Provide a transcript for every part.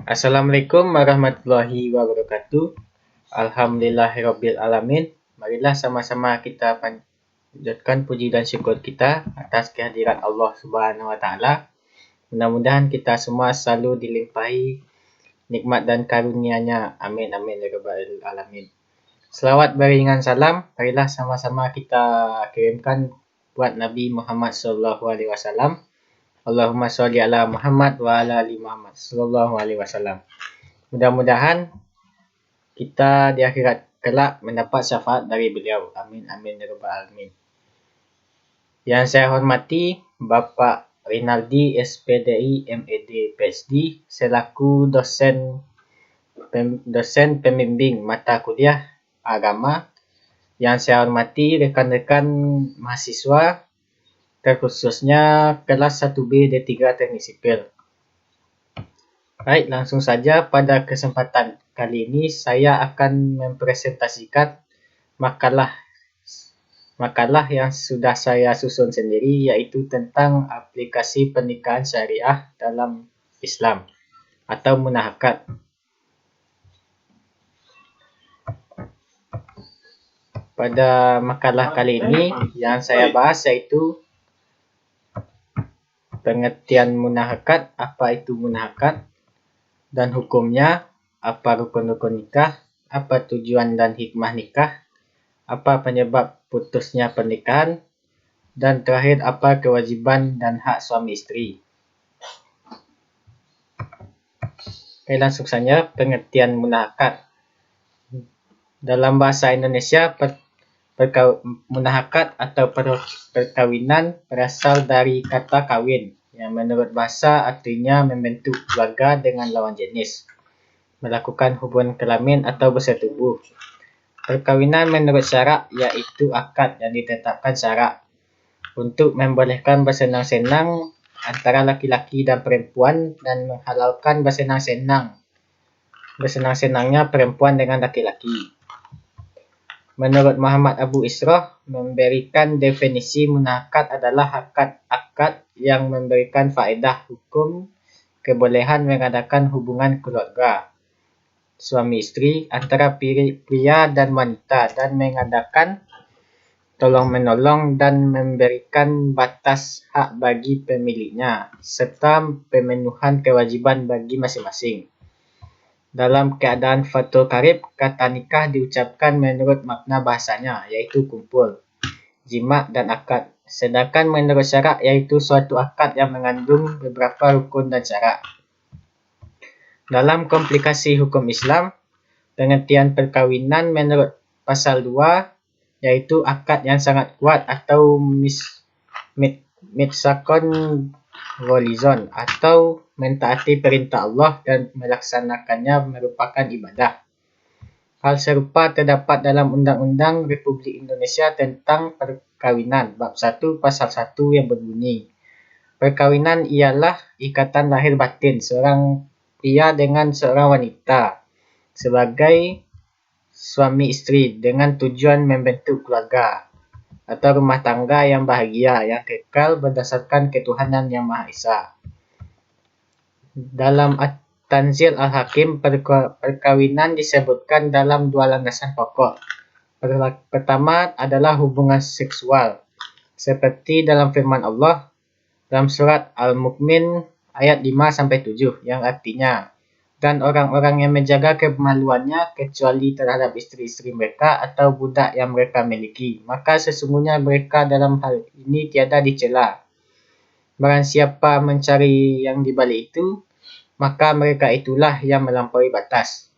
Assalamualaikum warahmatullahi wabarakatuh. Alhamdulillahirabbil alamin. Marilah sama-sama kita panjatkan puji dan syukur kita atas kehadiran Allah Subhanahu wa taala. Mudah-mudahan kita semua selalu dilimpahi nikmat dan karunia-Nya. Amin amin ya rabbal alamin. Selawat beriringan salam, marilah sama-sama kita kirimkan buat Nabi Muhammad sallallahu alaihi wasallam. Allahumma sholli ala Muhammad wa ala ali Muhammad sallallahu alaihi wasallam. Mudah-mudahan kita di akhirat kelak mendapat syafaat dari beliau. Amin amin ya rabbal alamin. Yang saya hormati Bapak Rinaldi SPDI MAD PhD selaku dosen pembimbing mata kuliah agama. Yang saya hormati rekan-rekan mahasiswa terkhususnya kelas 1B D3 Teknik Sipil. Baik, langsung saja pada kesempatan kali ini saya akan mempresentasikan makalah yang sudah saya susun sendiri, yaitu tentang aplikasi pernikahan syariah dalam Islam atau munahakat. Pada makalah kali ini yang saya bahas yaitu pengertian munahakat, apa itu munahakat, dan hukumnya, apa rukun-rukun nikah, apa tujuan dan hikmah nikah, apa penyebab putusnya pernikahan, dan terakhir apa kewajiban dan hak suami istri. Oke, langsung saja pengertian munahakat. Dalam bahasa Indonesia, munahakat atau perkawinan berasal dari kata kawin, yang menurut bahasa artinya membentuk keluarga dengan lawan jenis, melakukan hubungan kelamin atau bersetubuh. Perkawinan menurut syarak yaitu akad yang ditetapkan syarak untuk membolehkan bersenang-senang antara laki-laki dan perempuan dan menghalalkan bersenang-senangnya perempuan dengan laki-laki. Menurut Muhammad Abu Isroh, memberikan definisi munahakat adalah akad yang memberikan faedah hukum kebolehan mengadakan hubungan keluarga suami istri antara pria dan wanita dan mengadakan tolong-menolong dan memberikan batas hak bagi pemiliknya serta pemenuhan kewajiban bagi masing-masing. Dalam keadaan fatul karib, kata nikah diucapkan menurut makna bahasanya, yaitu kumpul, jima' dan akad. Sedangkan menurut syarak, yaitu suatu akad yang mengandung beberapa rukun dan syarak. Dalam komplikasi hukum Islam, pengertian perkawinan menurut pasal 2, yaitu akad yang sangat kuat atau mitsakon gholizon atau mentaati perintah Allah dan melaksanakannya merupakan ibadah. Hal serupa terdapat dalam Undang-Undang Republik Indonesia tentang Perkawinan bab 1 pasal 1 yang berbunyi, perkawinan ialah ikatan lahir batin seorang pria dengan seorang wanita sebagai suami istri dengan tujuan membentuk keluarga atau rumah tangga yang bahagia yang kekal berdasarkan ketuhanan yang Maha Esa. Dalam At-Tanzil Al-Hakim, perkawinan disebutkan dalam dua landasan pokok. Pertama adalah hubungan seksual, seperti dalam firman Allah dalam surat Al-Mu'min ayat 5-7 yang artinya, dan orang-orang yang menjaga kemaluannya kecuali terhadap istri-istri mereka atau budak yang mereka miliki, maka sesungguhnya mereka dalam hal ini tiada dicela. Barang siapa mencari yang dibalik itu, maka mereka itulah yang melampaui batas.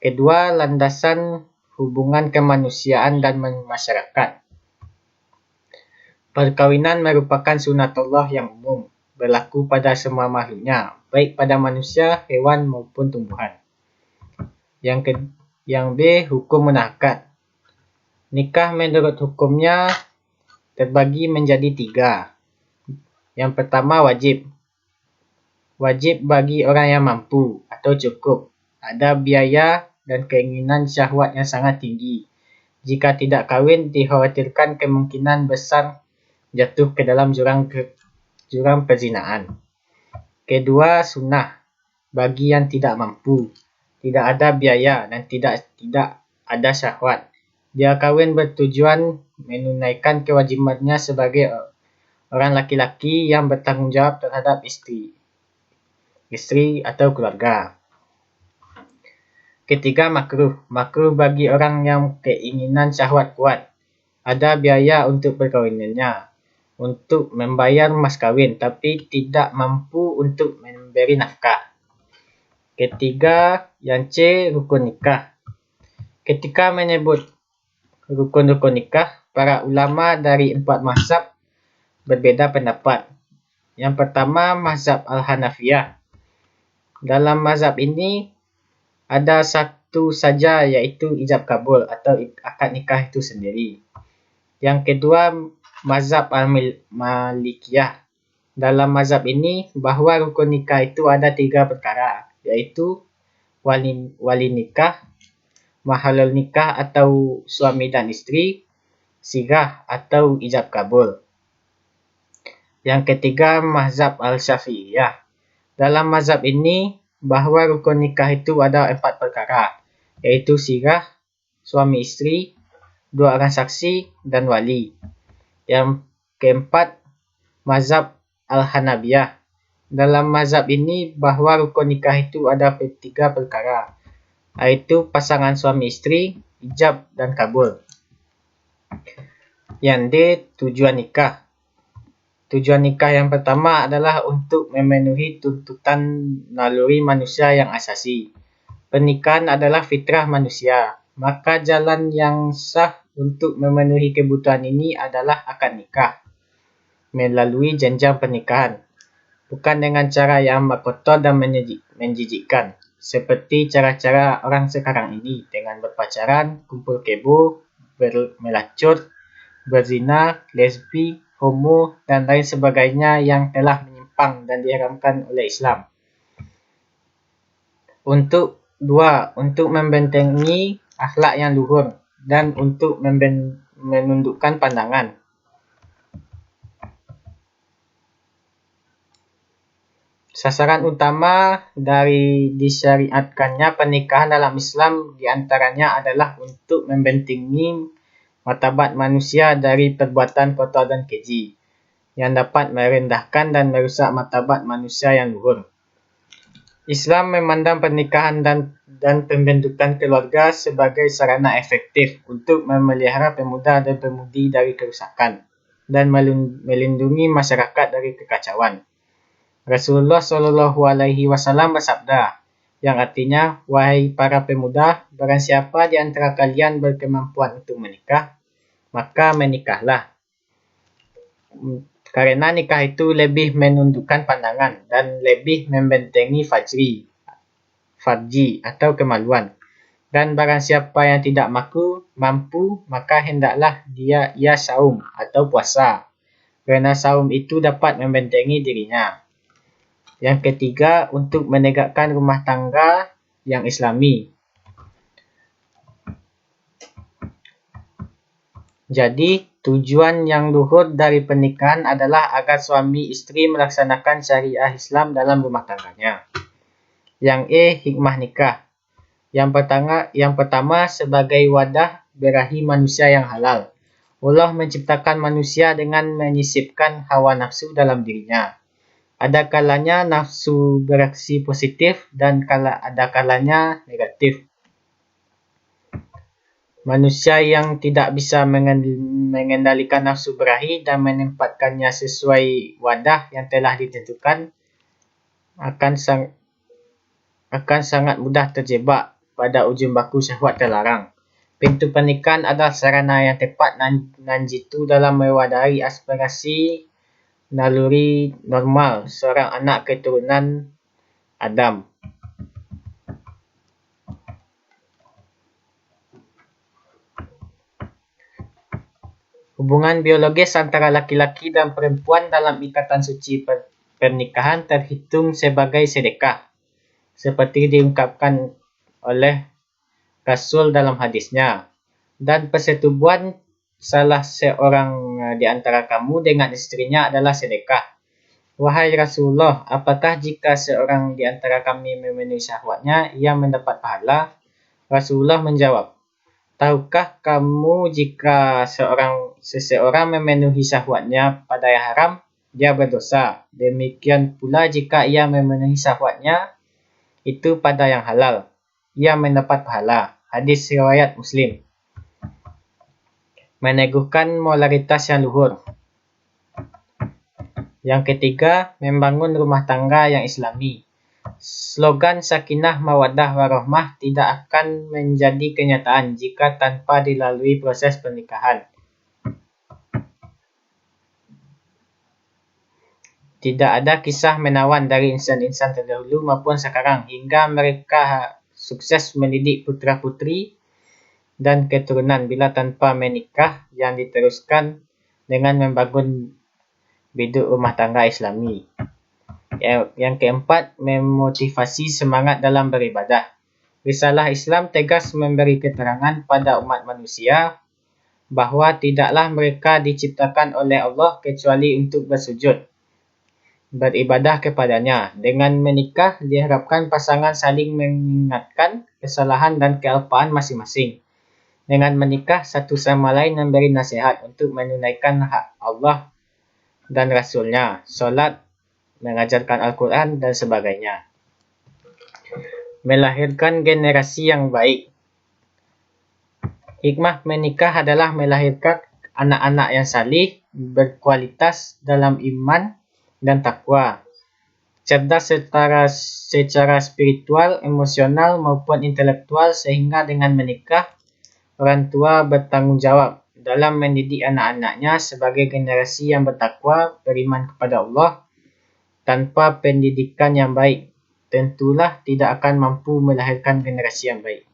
Kedua, landasan hubungan kemanusiaan dan masyarakat. Perkawinan merupakan sunatullah yang umum, berlaku pada semua makhluknya, baik pada manusia, hewan maupun tumbuhan. Yang B, hukum munahakat. Nikah menurut hukumnya terbagi menjadi 3. Yang pertama, wajib. Wajib bagi orang yang mampu atau cukup, ada biaya dan keinginan syahwat yang sangat tinggi. Jika tidak kahwin, dikhawatirkan kemungkinan besar jatuh ke dalam jurang perzinaan. Kedua, sunnah. bagi yang tidak mampu. Tidak ada biaya dan tidak ada syahwat. Dia kawin bertujuan menunaikan kewajibannya sebagai orang laki-laki yang bertanggung jawab terhadap istri atau keluarga. Ketiga, makruh. Makruh bagi orang yang keinginan syahwat kuat. Ada biaya untuk perkawinannya, untuk membayar mas kawin, tapi tidak mampu untuk memberi nafkah. Ketiga, yang C, rukun nikah. Ketika menyebut rukun-rukun nikah, para ulama dari 4 mazhab berbeda pendapat. Yang pertama, mazhab Al-Hanafiyah. Dalam mazhab ini ada satu saja, yaitu ijab kabul atau akad nikah itu sendiri. Yang kedua, mazhab Al-Malikiyah. Dalam mazhab ini, bahawa rukun nikah itu ada 3 perkara, yaitu wali nikah, mahalul nikah atau suami dan istri, sigah atau ijab kabul. Yang ketiga, mazhab Al-Syafi'iyah. Dalam mazhab ini, bahawa rukun nikah itu ada 4 perkara, yaitu sigah, suami istri, 2 orang saksi, dan wali. Yang keempat, mazhab Al-Hanabiyah. Dalam mazhab ini, bahawa rukun nikah itu ada 3 perkara, yaitu pasangan suami istri, ijab, dan kabul. Yang D, tujuan nikah. Tujuan nikah yang pertama adalah untuk memenuhi tuntutan naluri manusia yang asasi. Pernikahan adalah fitrah manusia, maka jalan yang sah untuk memenuhi kebutuhan ini adalah akad nikah melalui jenjang pernikahan, bukan dengan cara yang kotor dan menjijikkan, seperti cara-cara orang sekarang ini dengan berpacaran, kumpul kebo, melacur, berzina, lesbi, homo, dan lain sebagainya yang telah menyimpang dan diharamkan oleh Islam. Untuk membentengi akhlak yang luhur dan untuk menundukkan pandangan. Sasaran utama dari disyariatkannya pernikahan dalam Islam diantaranya adalah untuk membentengi martabat manusia dari perbuatan kotor dan keji yang dapat merendahkan dan merusak martabat manusia yang luhur. Islam memandang pernikahan dan pembentukan keluarga sebagai sarana efektif untuk memelihara pemuda dan pemudi dari kerusakan dan melindungi masyarakat dari kekacauan. Rasulullah SAW bersabda, yang artinya, wahai para pemuda, barang siapa di antara kalian berkemampuan untuk menikah, maka menikahlah. Karena nikah itu lebih menundukkan pandangan dan lebih membentengi farji atau kemaluan. Dan barang siapa yang tidak mampu, maka hendaklah ia saum atau puasa. Kerana saum itu dapat membentengi dirinya. Yang ketiga, untuk menegakkan rumah tangga yang islami. Jadi, tujuan yang luhur dari pernikahan adalah agar suami istri melaksanakan syariah Islam dalam rumah tangganya. Yang E, hikmah nikah. Yang pertama, sebagai wadah birahi manusia yang halal. Allah menciptakan manusia dengan menyisipkan hawa nafsu dalam dirinya. Ada kalanya nafsu bereaksi positif dan ada kalanya negatif. Manusia yang tidak bisa mengendalikan nafsu birahi dan menempatkannya sesuai wadah yang telah ditentukan akan sangat mudah terjebak pada ujung baku syahwat terlarang. Pintu pernikahan adalah sarana yang tepat dan jitu dalam mewadahi aspirasi naluri normal seorang anak keturunan Adam. Hubungan biologis antara laki-laki dan perempuan dalam ikatan suci pernikahan terhitung sebagai sedekah, seperti diungkapkan oleh Rasul dalam hadisnya. Dan persetubuhan salah seorang di antara kamu dengan istrinya adalah sedekah. Wahai Rasulullah, apakah jika seorang di antara kami memenuhi syahwatnya, ia mendapat pahala? Rasulullah menjawab, tahukah kamu jika seseorang memenuhi syahwatnya pada yang haram, dia berdosa. Demikian pula jika ia memenuhi syahwatnya itu pada yang halal, ia mendapat pahala. Hadis riwayat Muslim. Meneguhkan moralitas yang luhur. Yang ketiga, membangun rumah tangga yang islami. Slogan Sakinah Mawaddah Warahmah tidak akan menjadi kenyataan jika tanpa dilalui proses pernikahan. Tidak ada kisah menawan dari insan-insan terdahulu maupun sekarang hingga mereka sukses mendidik putra-putri dan keturunan bila tanpa menikah yang diteruskan dengan membangun biduk rumah tangga islami. Yang keempat, memotivasi semangat dalam beribadah. Risalah Islam tegas memberi keterangan pada umat manusia bahawa tidaklah mereka diciptakan oleh Allah kecuali untuk bersujud, beribadah kepadanya. Dengan menikah, diharapkan pasangan saling mengingatkan kesalahan dan kealpaan masing-masing. Dengan menikah, satu sama lain memberi nasihat untuk menunaikan hak Allah dan Rasulnya, solat, mengajarkan Al-Quran, dan sebagainya. Melahirkan generasi yang baik. Hikmah menikah adalah melahirkan anak-anak yang salih, berkualitas dalam iman dan takwa, cerdas secara spiritual, emosional maupun intelektual, sehingga dengan menikah, orang tua bertanggung jawab dalam mendidik anak-anaknya sebagai generasi yang bertakwa, beriman kepada Allah. Tanpa pendidikan yang baik, tentulah tidak akan mampu melahirkan generasi yang baik.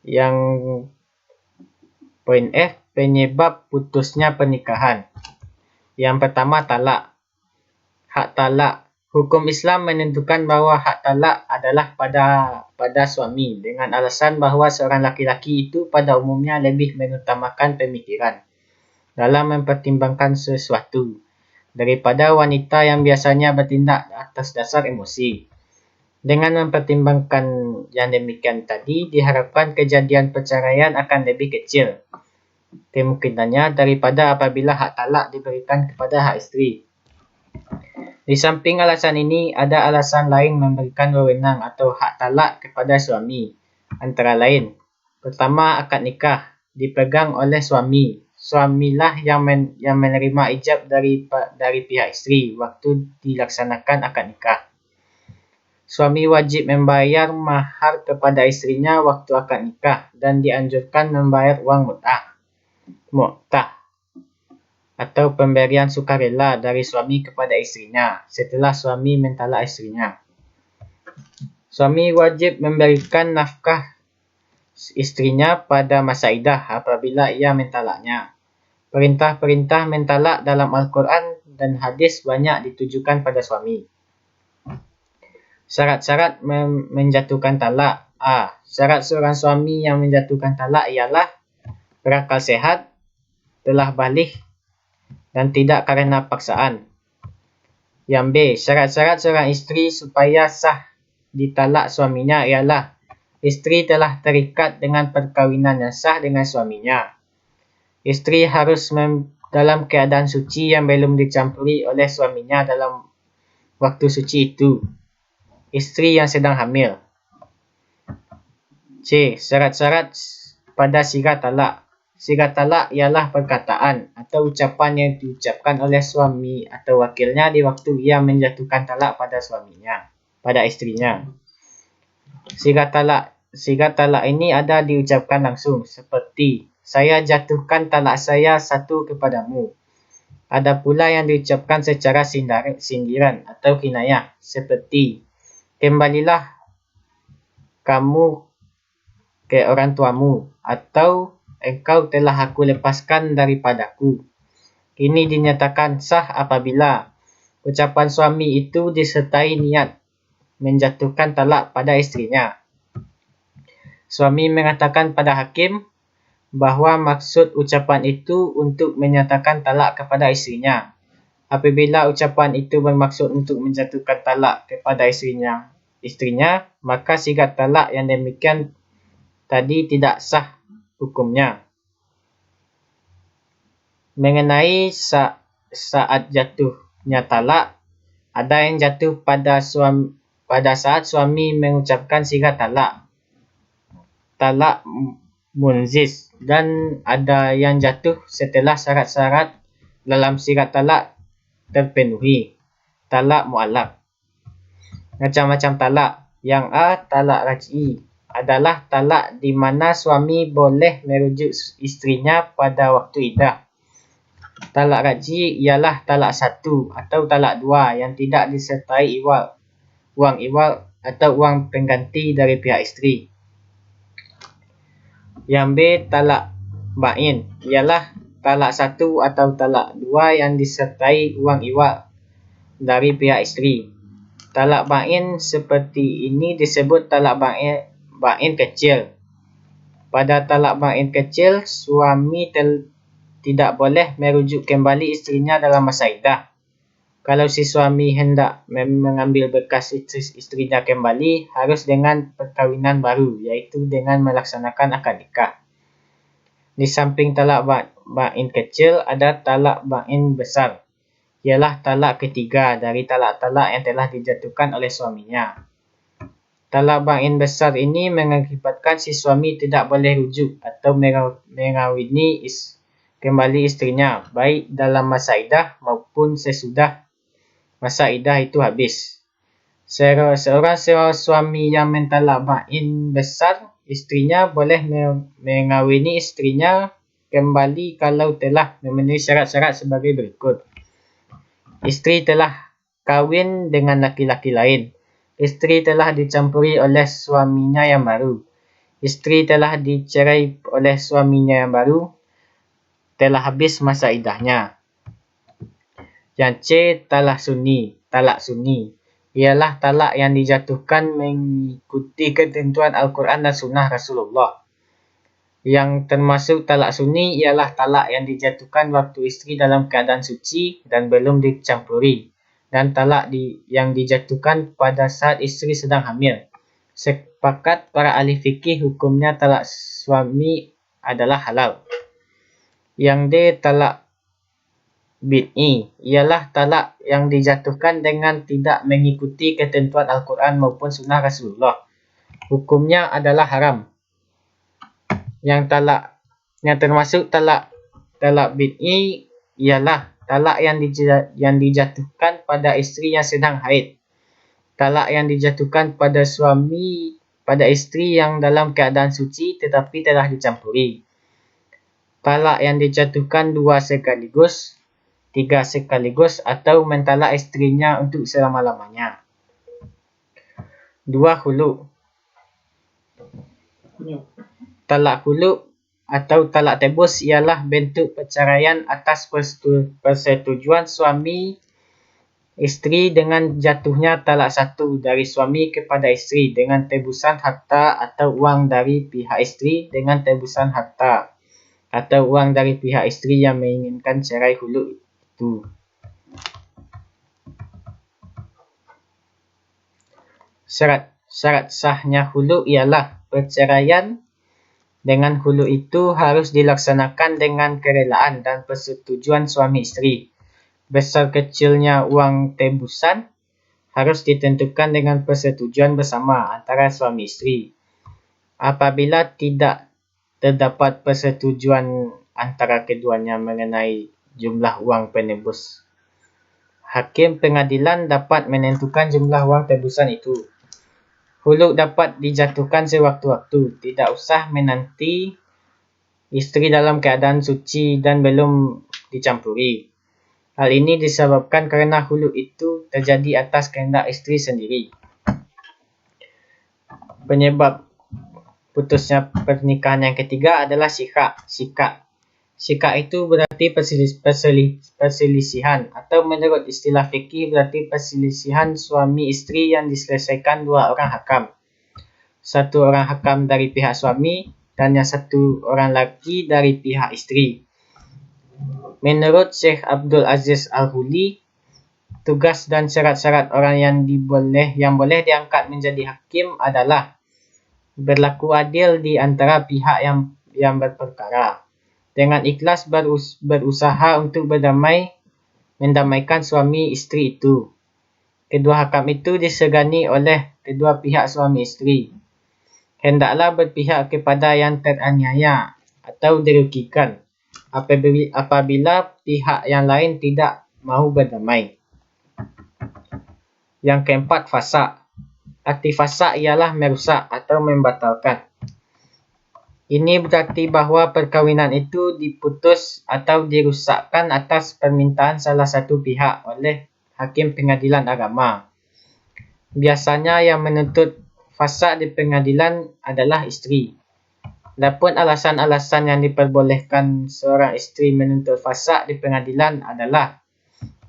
Yang poin F, penyebab putusnya pernikahan. Yang pertama, talak. Hak talak. Hukum Islam menentukan bahawa hak talak adalah pada suami dengan alasan bahawa seorang laki-laki itu pada umumnya lebih mengutamakan pemikiran dalam mempertimbangkan sesuatu daripada wanita yang biasanya bertindak atas dasar emosi. Dengan mempertimbangkan yang demikian tadi, diharapkan kejadian perceraian akan lebih kecil kemungkinannya daripada apabila hak talak diberikan kepada hak isteri. Di samping alasan ini, ada alasan lain memberikan wewenang atau hak talak kepada suami. Antara lain, pertama, akad nikah dipegang oleh suami. Suamilah yang menerima ijab dari pihak isteri waktu dilaksanakan akad nikah. Suami wajib membayar mahar kepada istrinya waktu akad nikah dan dianjurkan membayar uang mu'tah atau pemberian sukarela dari suami kepada istrinya setelah suami mentalak istrinya. Suami wajib memberikan nafkah istrinya pada masa iddah apabila ia mentalaknya. Perintah-perintah mentalak dalam Al-Quran dan hadis banyak ditujukan pada suami. Syarat-syarat menjatuhkan talak. Syarat seorang suami yang menjatuhkan talak ialah berakal sehat, telah baligh, dan tidak kerana paksaan. Yang B, syarat-syarat seorang isteri supaya sah ditalak suaminya ialah isteri telah terikat dengan perkahwinan yang sah dengan suaminya. Isteri harus dalam keadaan suci yang belum dicampuri oleh suaminya dalam waktu suci itu. Isteri yang sedang hamil. C, syarat-syarat pada sigat talak. Sigat talak ialah perkataan atau ucapan yang diucapkan oleh suami atau wakilnya di waktu ia menjatuhkan talak pada istrinya. Sigat talak ini ada diucapkan langsung seperti saya jatuhkan talak saya satu kepadamu. Ada pula yang diucapkan secara sindiran atau kinayah seperti kembalilah kamu ke orang tuamu atau engkau telah aku lepaskan daripadaku. Ini dinyatakan sah apabila ucapan suami itu disertai niat menjatuhkan talak pada istrinya. Suami mengatakan pada hakim bahawa maksud ucapan itu untuk menyatakan talak kepada istrinya. Apabila ucapan itu bermaksud untuk menjatuhkan talak kepada istrinya, maka sigat talak yang demikian tadi tidak sah hukumnya. Mengenai saat jatuhnya talak, ada yang jatuh pada saat suami mengucapkan sigat talak munzis, dan ada yang jatuh setelah syarat-syarat dalam sigat talak terpenuhi, talak mu'allaq. Macam-macam talak. Yang talak raj'i adalah talak di mana suami boleh merujuk istrinya pada waktu iddah. Talak raj'i ialah talak 1 atau talak 2 yang tidak disertai wang iwal atau wang pengganti dari pihak isteri. Yang B, talak ba'in, ialah talak 1 atau talak 2 yang disertai wang iwal dari pihak isteri. Talak ba'in seperti ini disebut talak ba'in kecil. Pada talak ba'in kecil, suami tidak boleh merujuk kembali istrinya dalam masa iddah. Kalau si suami hendak mengambil bekas istrinya kembali, harus dengan perkahwinan baru, yaitu dengan melaksanakan akad nikah. Di samping talak ba'in kecil, ada talak ba'in besar, ialah talak ketiga dari talak-talak yang telah dijatuhkan oleh suaminya. Talak ba'in besar ini mengakibatkan si suami tidak boleh rujuk atau mengawini kembali istrinya, baik dalam masa iddah maupun sesudah masa iddah itu habis. Seorang suami yang mentalak ba'in besar, istrinya boleh mengawini istrinya kembali kalau telah memenuhi syarat-syarat sebagai berikut. Istri telah kawin dengan laki-laki lain. Istri telah dicampuri oleh suaminya yang baru. Istri telah dicerai oleh suaminya yang baru. Telah habis masa iddahnya. Yang C, talak sunni. Talak sunni ialah talak yang dijatuhkan mengikuti ketentuan Al-Quran dan Sunnah Rasulullah. Yang termasuk talak sunni ialah talak yang dijatuhkan waktu istri dalam keadaan suci dan belum dicampuri, dan talak yang dijatuhkan pada saat istri sedang hamil. Sepakat para ahli fikih hukumnya talak suami adalah halal. Yang D, talak bid'i ialah talak yang dijatuhkan dengan tidak mengikuti ketentuan Al-Quran maupun Sunnah Rasulullah. Hukumnya adalah haram. Yang termasuk talak bid'i ialah talak yang dijatuhkan pada istri yang sedang haid. Talak yang dijatuhkan pada istri yang dalam keadaan suci tetapi telah dicampuri. Talak yang dijatuhkan 2 sekaligus, 3 sekaligus, atau mentalak istrinya untuk selama-lamanya. 2. Khulu'. Talak khulu' atau talak tebus ialah bentuk perceraian atas persetujuan suami istri dengan jatuhnya talak 1 dari suami kepada istri dengan tebusan harta atau wang dari pihak istri dengan tebusan harta atau wang dari pihak istri yang menginginkan cerai khulu' itu. Syarat sahnya khulu' ialah perceraian dengan khulu' itu harus dilaksanakan dengan kerelaan dan persetujuan suami istri. Besar kecilnya uang tebusan harus ditentukan dengan persetujuan bersama antara suami istri. Apabila tidak terdapat persetujuan antara keduanya mengenai jumlah wang penebus, hakim pengadilan dapat menentukan jumlah wang tebusan itu. Khulu' dapat dijatuhkan sewaktu-waktu, tidak usah menanti istri dalam keadaan suci dan belum dicampuri. Hal ini disebabkan kerana khulu' itu terjadi atas kehendak istri sendiri. Penyebab putusnya pernikahan yang ketiga adalah syikak. Syikak itu berarti perselisihan, atau menurut istilah fikih berarti perselisihan suami istri yang diselesaikan 2 orang hakam. 1 orang hakam dari pihak suami dan yang 1 orang lagi dari pihak istri. Menurut Syekh Abdul Aziz Al-Huli, tugas dan syarat-syarat orang yang boleh diangkat menjadi hakim adalah berlaku adil di antara pihak yang berperkara, dengan ikhlas berusaha untuk mendamaikan suami isteri itu. Kedua hakam itu disegani oleh kedua pihak suami isteri. Hendaklah berpihak kepada yang teraniaya atau dirugikan apabila pihak yang lain tidak mahu berdamai. Yang keempat, fasak. Arti fasak ialah merusak atau membatalkan. Ini berarti bahawa perkahwinan itu diputus atau dirusakkan atas permintaan salah satu pihak oleh hakim pengadilan agama. Biasanya yang menuntut fasak di pengadilan adalah isteri. Adapun alasan-alasan yang diperbolehkan seorang isteri menuntut fasak di pengadilan adalah: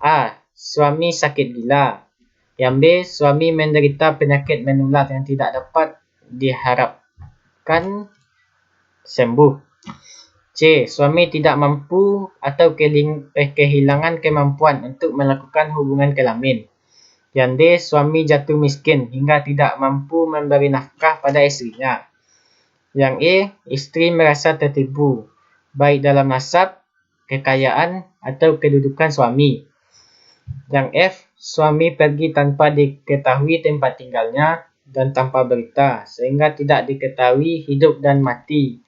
A. Suami sakit gila. Yang B. Suami menderita penyakit menular yang tidak dapat diharapkan sembuh. C. Suami tidak mampu atau kehilangan kemampuan untuk melakukan hubungan kelamin. Yang D. Suami jatuh miskin hingga tidak mampu memberi nafkah pada istrinya. Yang E. Isteri merasa tertipu, baik dalam nasab, kekayaan atau kedudukan suami. Yang F. Suami pergi tanpa diketahui tempat tinggalnya dan tanpa berita, sehingga tidak diketahui hidup dan mati,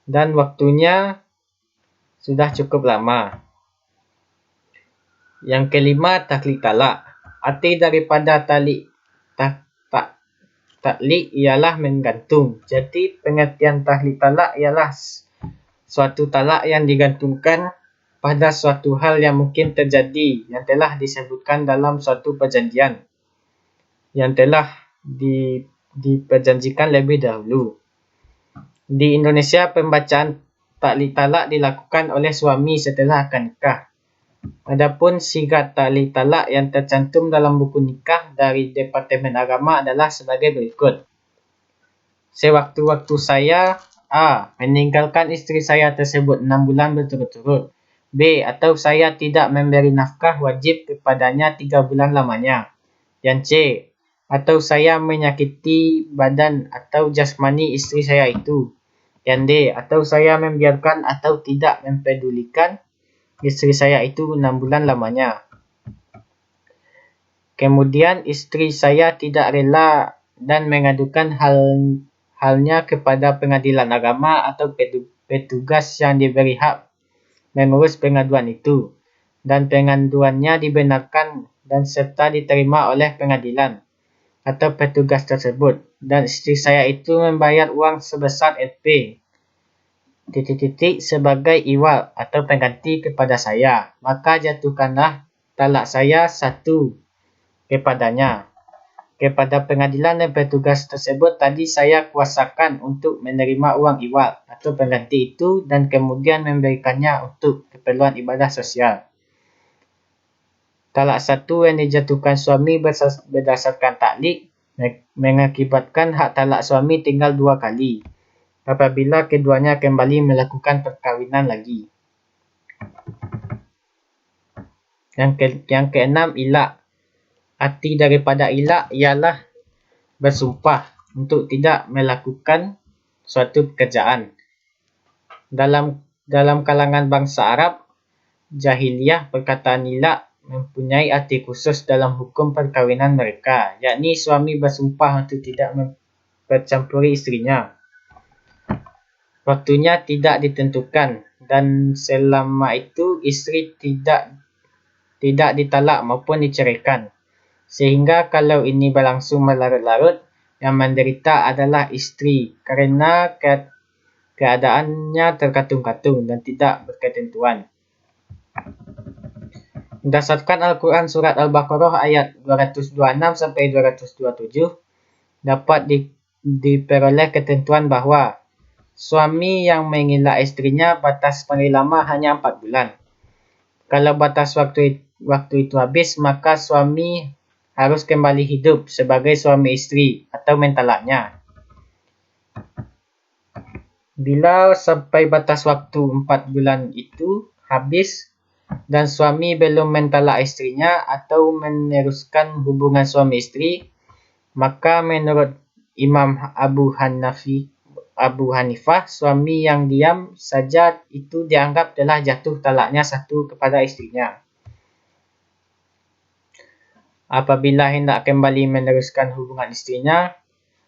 dan waktunya sudah cukup lama. Yang kelima, taklid talak. Arti daripada taklid ialah menggantung. Jadi pengertian taklid talak ialah suatu talak yang digantungkan pada suatu hal yang mungkin terjadi yang telah disebutkan dalam suatu perjanjian yang telah diperjanjikan lebih dahulu. Di Indonesia, pembacaan taklid talak dilakukan oleh suami setelah akad nikah. Adapun sigat taklid talak yang tercantum dalam buku nikah dari Departemen Agama adalah sebagai berikut. Sewaktu-waktu saya A. meninggalkan isteri saya tersebut 6 bulan berturut-turut. B. Atau saya tidak memberi nafkah wajib kepadanya 3 bulan lamanya. Yang C. Atau saya menyakiti badan atau jasmani isteri saya itu. Yang D. Atau saya membiarkan atau tidak mempedulikan isteri saya itu 6 bulan lamanya. Kemudian isteri saya tidak rela dan mengadukan halnya kepada pengadilan agama atau petugas yang diberi hak mengurus pengaduan itu, dan pengaduannya dibenarkan dan serta diterima oleh pengadilan atau petugas tersebut, dan isteri saya itu membayar uang sebesar Rp sebagai iwal atau pengganti kepada saya, maka jatuhkanlah talak saya 1 kepadanya. Kepada pengadilan dan petugas tersebut tadi saya kuasakan untuk menerima uang iwal atau pengganti itu dan kemudian memberikannya untuk keperluan ibadah sosial. Talak 1 yang dijatuhkan suami berdasarkan taklid mengakibatkan hak talak suami tinggal 2 kali apabila keduanya kembali melakukan perkahwinan lagi. Yang keenam, ilak. Arti daripada ilak ialah bersumpah untuk tidak melakukan suatu pekerjaan. Dalam kalangan bangsa Arab jahiliyah, perkataan ilak mempunyai arti khusus dalam hukum perkahwinan mereka, yakni suami bersumpah untuk tidak mempercampuri istrinya. Waktunya tidak ditentukan dan selama itu isteri tidak ditalak maupun diceraikan. Sehingga kalau ini berlangsung berlarut-larut, yang menderita adalah isteri kerana keadaannya terkatung-katung dan tidak berketentuan. Berdasarkan Al-Quran Surat Al-Baqarah ayat 226 sampai 227, dapat diperoleh ketentuan bahawa suami yang mengilak istrinya batas paling lama hanya 4 bulan. Kalau batas waktu itu habis, maka suami harus kembali hidup sebagai suami isteri atau mentalaknya. Bila sampai batas waktu 4 bulan itu habis, dan suami belum mentalak istrinya atau meneruskan hubungan suami istri, maka menurut Imam Abu Hanifah, suami yang diam saja itu dianggap telah jatuh talaknya satu kepada istrinya. Apabila hendak kembali meneruskan hubungan istrinya,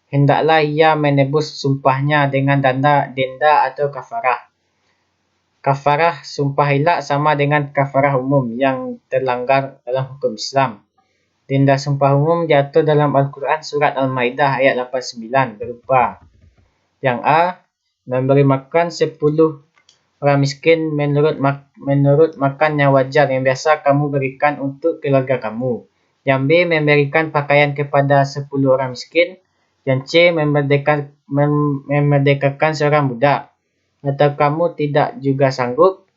hendaklah ia menebus sumpahnya dengan denda atau kafarah. Kafarah sumpah hilak sama dengan kafarah umum yang terlanggar dalam hukum Islam. Denda sumpah umum diatur dalam Al-Quran surat Al-Maidah ayat 89 berupa: yang A. Memberi makan 10 orang miskin menurut makan yang wajar yang biasa kamu berikan untuk keluarga kamu. Yang B. Memberikan pakaian kepada 10 orang miskin. Yang C. Memerdekakan seorang budak. Atau kamu tidak juga sanggup,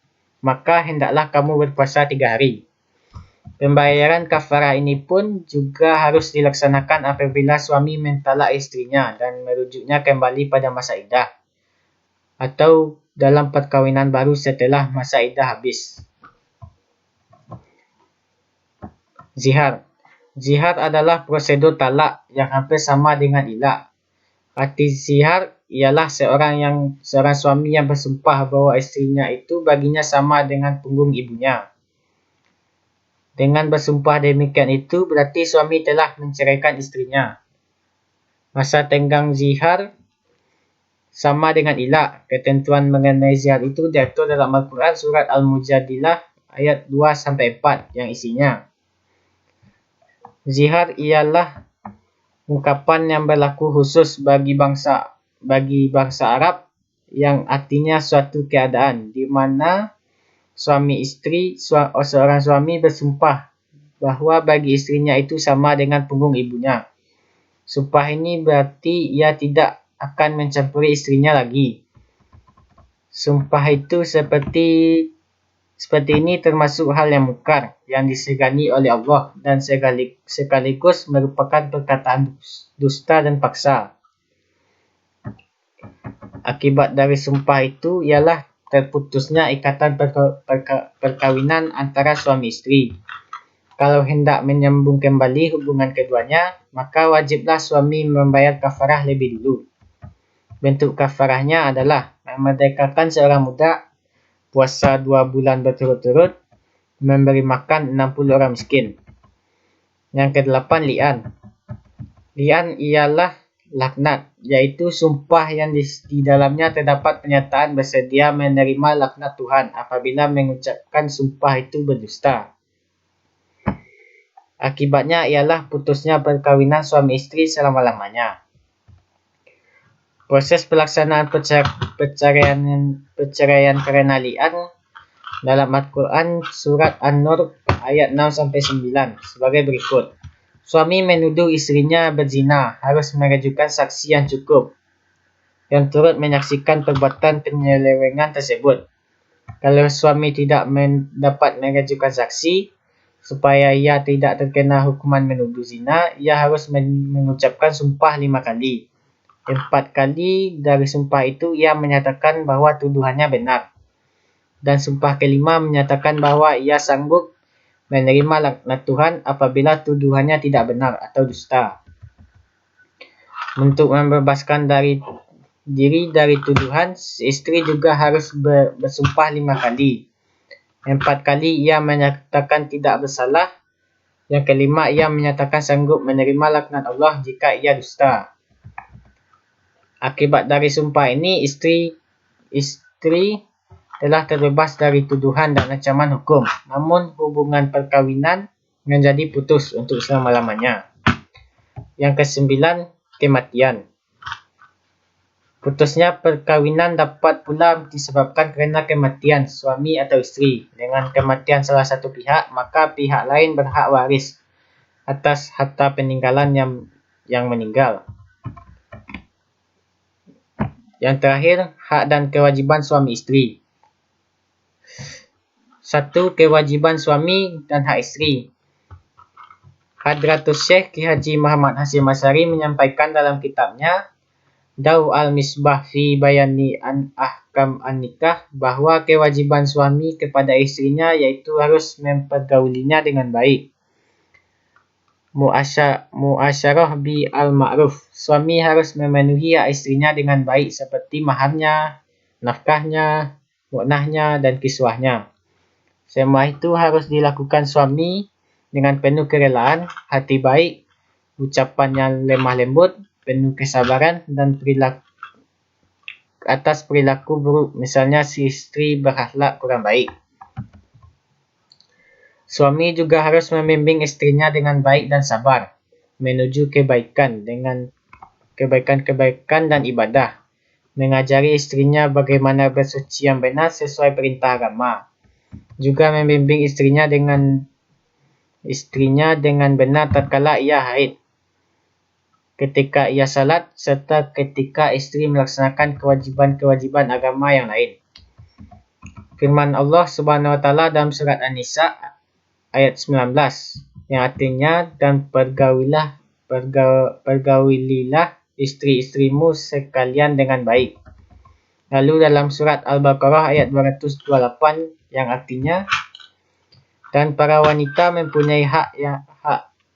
maka hendaklah kamu berpuasa 3 hari. Pembayaran kafarah ini pun juga harus dilaksanakan apabila suami mentalak istrinya dan merujuknya kembali pada masa iddah, atau dalam perkawinan baru setelah masa iddah habis. Zihar. Zihar adalah prosedur talak yang hampir sama dengan ilak. Arti zihar ialah seorang suami yang bersumpah bahawa istrinya itu baginya sama dengan punggung ibunya. Dengan bersumpah demikian itu berarti suami telah menceraikan istrinya. Masa tenggang zihar sama dengan ilak. Ketentuan mengenai zihar itu diatur dalam Al-Quran surat Al-Mujadilah ayat 2-4 yang isinya: zihar ialah ungkapan yang berlaku khusus bagi bangsa Arab yang artinya suatu keadaan di mana seorang suami bersumpah bahawa bagi istrinya itu sama dengan punggung ibunya. Sumpah ini berarti ia tidak akan mencampuri istrinya lagi. Sumpah itu seperti ini termasuk hal yang mungkar yang disegani oleh Allah dan sekaligus merupakan perkataan dusta dan paksa. Akibat dari sumpah itu ialah terputusnya ikatan perkawinan antara suami istri. Kalau hendak menyambung kembali hubungan keduanya, maka wajiblah suami membayar kafarah lebih dulu. Bentuk kafarahnya adalah memerdekakan seorang budak, puasa 2 bulan berturut-turut, memberi makan 60 orang miskin. Yang ke-8, li'an. Li'an ialah laknat, yaitu sumpah yang di dalamnya terdapat pernyataan bersedia menerima laknat Tuhan apabila mengucapkan sumpah itu berdusta. Akibatnya ialah putusnya perkawinan suami istri selama-lamanya. Proses pelaksanaan perceraian karena li'an dalam Al-Quran surat An-Nur ayat 6-9 sebagai berikut: suami menuduh istrinya berzina harus mengajukan saksi yang cukup yang turut menyaksikan perbuatan penyelewengan tersebut. Kalau suami tidak dapat mengajukan saksi supaya ia tidak terkena hukuman menuduh zina, ia harus mengucapkan sumpah 5 kali. 4 kali dari sumpah itu ia menyatakan bahawa tuduhannya benar, dan sumpah kelima menyatakan bahawa ia sanggup menerima laknat Tuhan apabila tuduhannya tidak benar atau dusta. Untuk membebaskan diri dari tuduhan, istri juga harus bersumpah 5 kali. 4 kali ia menyatakan tidak bersalah. Yang kelima, ia menyatakan sanggup menerima laknat Allah jika ia dusta. Akibat dari sumpah ini, istri telah terbebas dari tuduhan dan ancaman hukum. Namun, hubungan perkawinan menjadi putus untuk selama-lamanya. Yang ke-9, kematian. Putusnya perkawinan dapat pula disebabkan kerana kematian suami atau istri. Dengan kematian salah satu pihak, maka pihak lain berhak waris atas harta peninggalan yang meninggal. Yang terakhir, hak dan kewajiban suami istri. 1. Kewajiban suami dan hak istri. Hadratus Syekh Ki Haji Muhammad Hashim Asy'ari menyampaikan dalam kitabnya Daw al-Misbah fi bayani ahkam an-nikah, bahwa kewajiban suami kepada istrinya yaitu harus mempergaulinya dengan baik. Muasyarah bi al-ma'ruf, suami harus memenuhi hak istrinya dengan baik seperti maharnya, nafkahnya, mu'nahnya, dan kiswahnya. Semua itu harus dilakukan suami dengan penuh kerelaan, hati baik, ucapan yang lemah lembut, penuh kesabaran, dan atas perilaku buruk, misalnya si istri berakhlak kurang baik. Suami juga harus membimbing istrinya dengan baik dan sabar menuju kebaikan dan ibadah, mengajari istrinya bagaimana bersuci yang benar sesuai perintah agama, juga membimbing istrinya dengan benar tatkala ia haid, ketika ia salat, serta ketika istri melaksanakan kewajiban-kewajiban agama yang lain. Firman Allah Subhanahu wa taala dalam surat An-Nisa ayat 19 yang artinya, dan pergaulilah istri-istrimu sekalian dengan baik. Lalu dalam surat Al-Baqarah ayat 228 yang artinya, dan para wanita mempunyai hak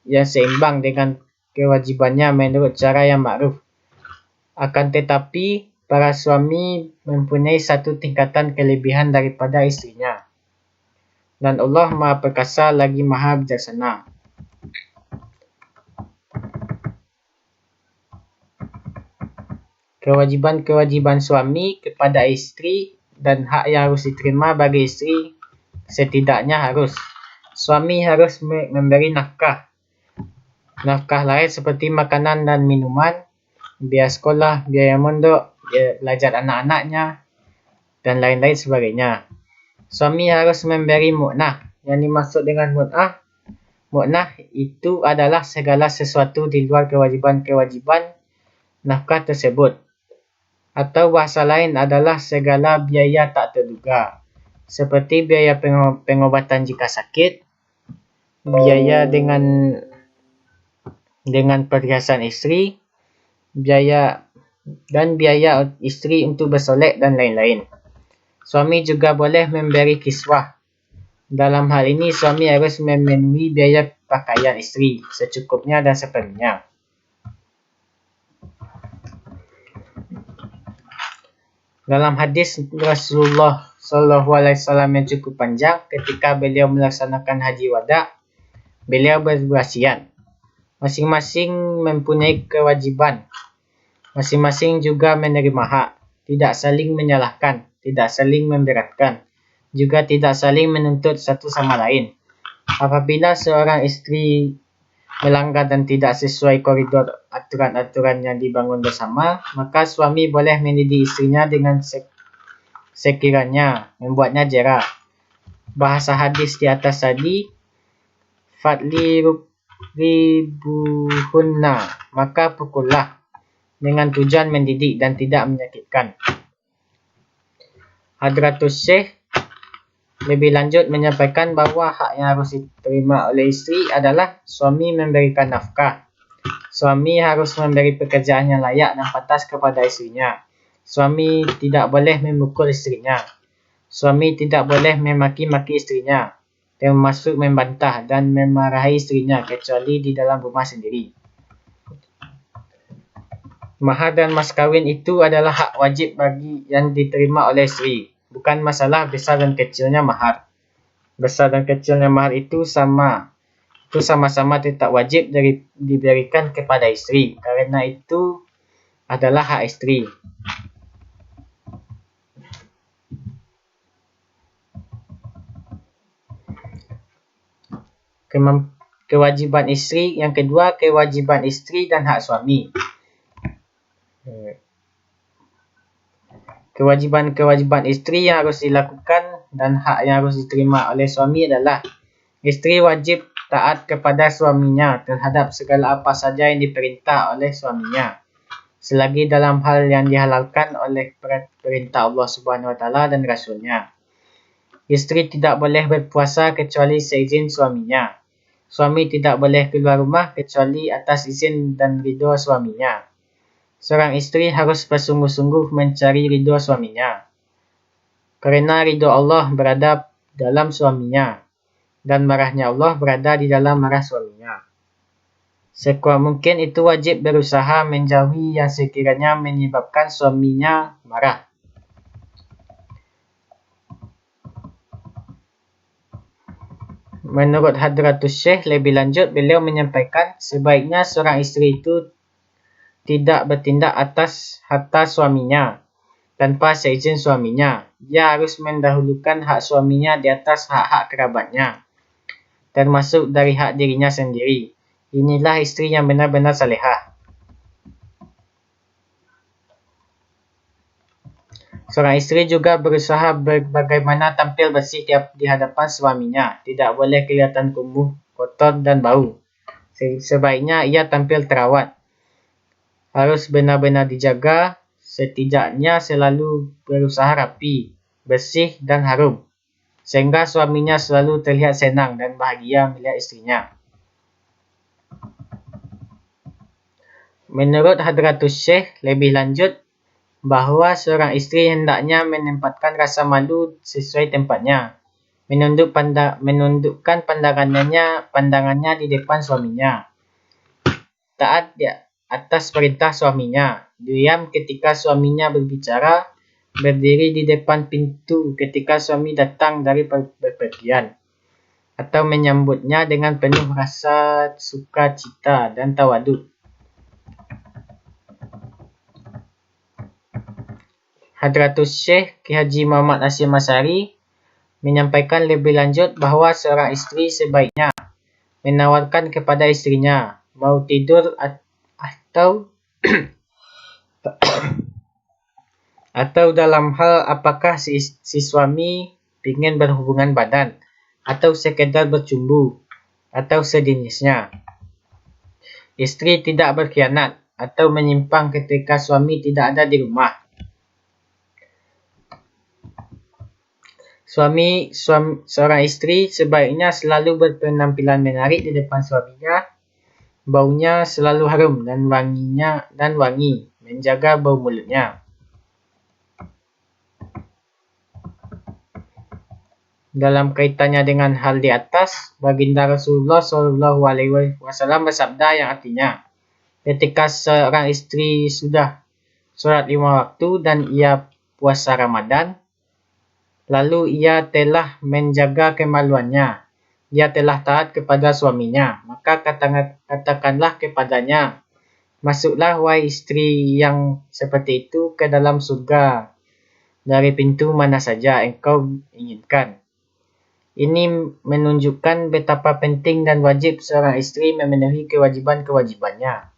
yang seimbang dengan kewajibannya menurut cara yang ma'ruf. Akan tetapi, para suami mempunyai satu tingkatan kelebihan daripada istrinya. Dan Allah Maha Perkasa lagi Maha Bijaksana. Kewajiban-kewajiban suami kepada istri dan hak yang harus diterima bagi istri, setidaknya suami harus memberi nafkah lain seperti makanan dan minuman, biaya sekolah, biaya mondok, biaya belajar anak-anaknya, dan lain-lain sebagainya. Suami harus memberi mu'nah. Yang dimaksud dengan mu'nah itu adalah segala sesuatu di luar kewajiban-kewajiban nafkah tersebut. Atau bahasa lain adalah segala biaya tak terduga, seperti biaya pengobatan jika sakit, biaya dengan perhiasan istri, biaya istri untuk bersolek, dan lain-lain. Suami juga boleh memberi kiswah. Dalam hal ini, suami harus memenuhi biaya pakaian istri secukupnya dan sepenuhnya. Dalam hadis Rasulullah SAW yang cukup panjang, ketika beliau melaksanakan haji wada, beliau berwasiat, masing-masing mempunyai kewajiban, masing-masing juga menerima hak, tidak saling menyalahkan, tidak saling memberatkan, juga tidak saling menuntut satu sama lain. Apabila seorang istri melanggar dan tidak sesuai koridor aturan-aturan yang dibangun bersama, maka suami boleh mendidik istrinya dengan sekiranya membuatnya jera. Bahasa hadis di atas tadi, Fadli ribuhunna, maka pukullah, dengan tujuan mendidik dan tidak menyakitkan. Hadratus Syekh lebih lanjut menyampaikan bahawa hak yang harus diterima oleh istri adalah suami memberikan nafkah. Suami harus memberi pekerjaan yang layak dan pantas kepada istrinya. Suami tidak boleh memukul istrinya. Suami tidak boleh memaki-maki istrinya, termasuk membantah dan memarahi istrinya, kecuali di dalam rumah sendiri. Mahar dan mas kawin itu adalah hak wajib bagi yang diterima oleh istri. Bukan masalah besar dan kecilnya mahar. Besar dan kecilnya mahar itu sama-sama tetap wajib diberikan kepada istri, karena itu adalah hak istri. Kewajiban istri yang kedua, kewajiban istri dan hak suami. Kewajiban istri yang harus dilakukan dan hak yang harus diterima oleh suami adalah, istri wajib taat kepada suaminya terhadap segala apa saja yang diperintah oleh suaminya, selagi dalam hal yang dihalalkan oleh perintah Allah Subhanahu wa taala dan Rasulnya. Istri tidak boleh berpuasa kecuali seizin suaminya. Suami tidak boleh keluar rumah kecuali atas izin dan ridho suaminya. Seorang istri harus bersungguh-sungguh mencari ridho suaminya, karena ridho Allah berada dalam suaminya, dan marahnya Allah berada di dalam marah suaminya. Sekuat mungkin itu wajib berusaha menjauhi yang sekiranya menyebabkan suaminya marah. Menurut Hadratus Syekh, lebih lanjut beliau menyampaikan sebaiknya seorang istri itu tidak bertindak atas harta suaminya tanpa seizin suaminya. Dia harus mendahulukan hak suaminya di atas hak-hak kerabatnya, termasuk dari hak dirinya sendiri. Inilah istri yang benar-benar salehah. Seorang istri juga berusaha bagaimana tampil bersih di hadapan suaminya. Tidak boleh kelihatan kumuh, kotor, dan bau. Sebaiknya ia tampil terawat. Harus benar-benar dijaga, setidaknya selalu berusaha rapi, bersih, dan harum, sehingga suaminya selalu terlihat senang dan bahagia melihat istrinya. Menurut Hadratus Syekh, lebih lanjut, bahawa seorang istri hendaknya menempatkan rasa malu sesuai tempatnya, menundukkan pandangannya di depan suaminya, taat di atas perintah suaminya, diam ketika suaminya berbicara, berdiri di depan pintu ketika suami datang dari bepergian, atau menyambutnya dengan penuh rasa sukacita dan tawaduk. Hadratus Syekh Ki Haji Muhammad Hasyim Asy'ari menyampaikan lebih lanjut bahawa seorang istri sebaiknya menawarkan kepada istrinya mau tidur atau atau dalam hal apakah si suami ingin berhubungan badan atau sekedar bercumbu atau sejenisnya. Istri tidak berkhianat atau menyimpang ketika suami tidak ada di rumah. Seorang istri sebaiknya selalu berpenampilan menarik di depan suaminya, baunya selalu harum dan wangi, menjaga bau mulutnya. Dalam kaitannya dengan hal di atas, baginda Rasulullah SAW bersabda yang artinya, ketika seorang istri sudah sholat 5 waktu dan ia puasa Ramadan, lalu ia telah menjaga kemaluannya, ia telah taat kepada suaminya, maka katakanlah kepadanya, masuklah wahai istri yang seperti itu ke dalam surga dari pintu mana saja engkau inginkan. Ini menunjukkan betapa penting dan wajib seorang istri memenuhi kewajiban-kewajibannya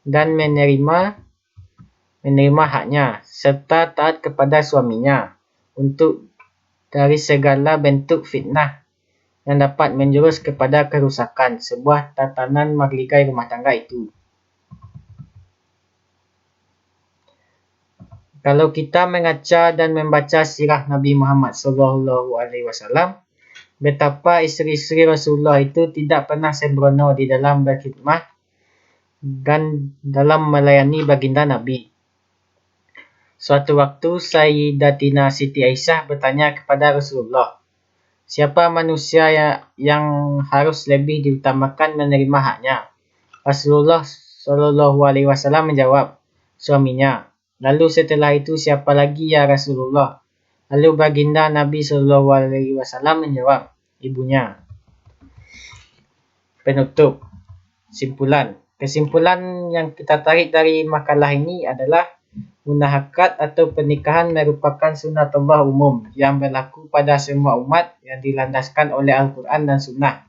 dan menerima haknya serta taat kepada suaminya untuk dari segala bentuk fitnah yang dapat menjurus kepada kerusakan sebuah tatanan mahligai rumah tangga itu. Kalau kita mengaca dan membaca sirah Nabi Muhammad SAW, betapa istri-istri Rasulullah itu tidak pernah sembrono di dalam berkhidmah dan dalam melayani baginda Nabi. Suatu waktu Sayyidatina Siti Aisyah bertanya kepada Rasulullah, siapa manusia yang harus lebih diutamakan menerima haknya? Rasulullah SAW menjawab, suaminya. Lalu setelah itu siapa lagi ya Rasulullah? Lalu baginda Nabi SAW menjawab, ibunya. Penutup. Kesimpulan yang kita tarik dari makalah ini adalah munahakat atau pernikahan merupakan sunatullah umum yang berlaku pada semua umat yang dilandaskan oleh Al-Quran dan Sunnah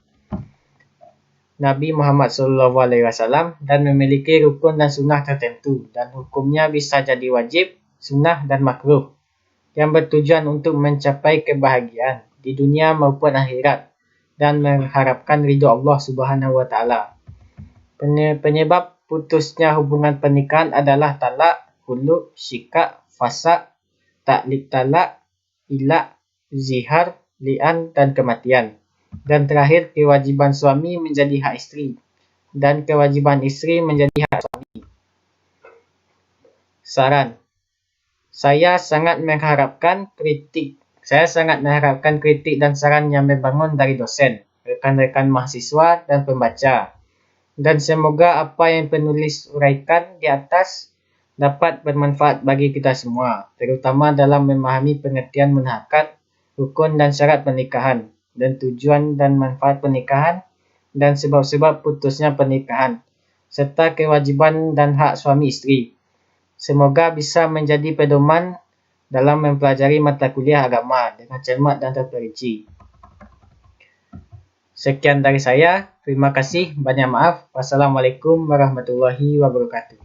Nabi Muhammad SAW dan memiliki rukun dan sunnah tertentu, dan hukumnya bisa jadi wajib, sunnah, dan makruh yang bertujuan untuk mencapai kebahagiaan di dunia maupun akhirat dan mengharapkan ridho Allah Subhanahu wa Ta'ala. Penyebab putusnya hubungan pernikahan adalah talak, khulu', syikak, fasak, taklik talak, ilak, zihar, li'an, dan kematian. Dan terakhir, kewajiban suami menjadi hak istri dan kewajiban istri menjadi hak suami. Saran. Saya sangat mengharapkan kritik dan saran yang membangun dari dosen, rekan-rekan mahasiswa, dan pembaca. Dan semoga apa yang penulis uraikan di atas dapat bermanfaat bagi kita semua, terutama dalam memahami pengertian menhakat, rukun dan syarat pernikahan, dan tujuan dan manfaat pernikahan, dan sebab-sebab putusnya pernikahan, serta kewajiban dan hak suami istri. Semoga bisa menjadi pedoman dalam mempelajari mata kuliah agama dengan cermat dan terperinci. Sekian dari saya. Terima kasih. Banyak maaf. Wassalamualaikum warahmatullahi wabarakatuh.